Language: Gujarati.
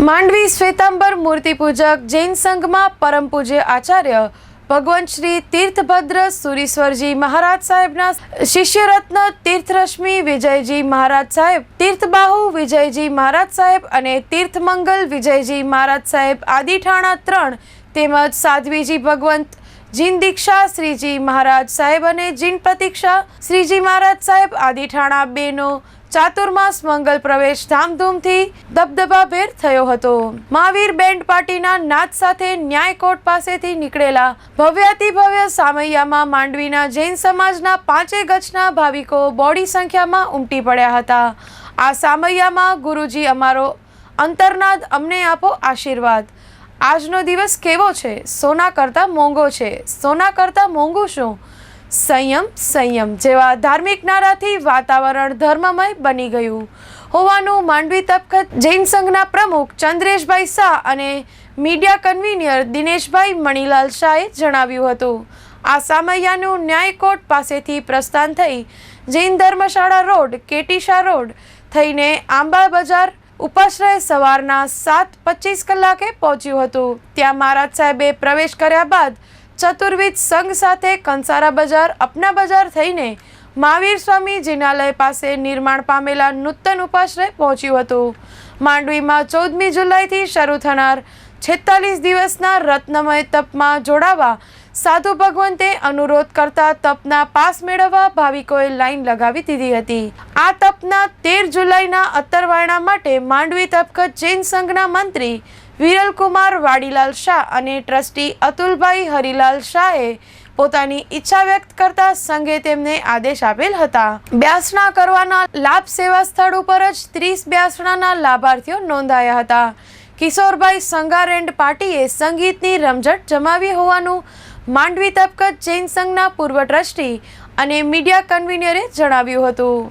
માંડવી શ્વેતાંબર મૂર્તિપૂજક જૈન સંઘમાં પરમ પૂજ્ય આચાર્ય ભગવંત શ્રી તીર્થભદ્ર સુરીશ્વરજી મહારાજ સાહેબના શિષ્યરત્ન તીર્થરશ્મિ વિજયજી મહારાજ સાહેબ, તીર્થબાહુ વિજયજી મહારાજ સાહેબ અને તીર્થમંગલ વિજયજી મહારાજ સાહેબ આદિઠાણા 3 તેમજ સાધ્વીજી ભગવંત જીન દીક્ષા શ્રીજી મહારાજ સાહેબ અને જીન પ્રતીક્ષા શ્રીજી મહારાજ સાહેબ આદિઠાણા 2 નો ચાતુર્માસ મંગલ પ્રવેશ ધામધૂમથી દબદબાભેર થયો હતો। મહાવીર બેન્ડ પાર્ટીના નાદ સાથે ન્યાય કોર્ટ પાસેથી નીકળેલા ભવ્યાતિભવ્ય સામૈયામાં માંડવીના જૈન સમાજના 5 ગજના ભાવિકો બોડી સંખ્યામાં ઉમટી પડ્યા હતા। આ સામૈયામાં ગુરુજી અમારો અંતરનાદ અમને આપો આશીર્વાદ। આજનો દિવસ કેવો છે? સોના કરતાં મોંઘો છે। સોના કરતાં મોંઘું શું? સંયમ સંયમ જેવા ધાર્મિક નારાથી વાતાવરણ ધર્મમય બની ગયું હોવાનું માંડવી તપખત જૈન સંઘના પ્રમુખ ચંદ્રેશભાઈ શાહ અને મીડિયા કન્વીનર દિનેશભાઈ મણીલાલ શાહે જણાવ્યું હતું। આ સામૈયાનું ન્યાય કોર્ટ પાસેથી પ્રસ્થાન થઈ જૈન ધર્મશાળા રોડ, કેટીશા રોડ થઈને આંબા બજાર ઉપાશ્રય સવારના 7:25 કલાકે પહોંચ્યું હતું। ત્યાં મહારાજ સાહેબે પ્રવેશ કર્યા બાદ ચતુર્વિધ સંઘ સાથે કંસારા બજાર, અપના બજાર થઈને મહાવીર સ્વામી જિનાલય પાસે નિર્માણ પામેલા નૂતન ઉપાશ્રય પહોંચ્યું હતું। માંડવીમાં 14મી જુલાઈથી શરૂ થનાર 46 દિવસના રત્નમય તપમાં જોડાવા સાધુ ભગવંતે અનુરોધ કરતા તપના પાસ મેળવવા ભાવિકોએ લાઈન લગાવી દીધી હતી। આ તપના 13 જુલાઈના અત્તરવાયણા માટે માંડવી તપખત જૈન સંઘના મંત્રી વિરલકુમાર વાડીલાલ શાહ અને ટ્રસ્ટી અતુલભાઈ હરિલાલ શાહે પોતાની ઈચ્છા વ્યક્ત કરતા સંઘે તેમને આદેશ આપેલ હતા। બ્યાસણા કરવાના લાભ સેવા સ્થળ ઉપર જ 30 બ્યાસણાના લાભાર્થીઓ નોંધાયા હતા। કિશોરભાઈ સંગારેન્ડ પાર્ટીએ સંગીતની રમઝટ જમાવી હોવાનું માંડવી તપખત જૈન સંઘના પૂર્વ ટ્રસ્ટી અને મીડિયા કન્વીનરે જણાવ્યું હતું।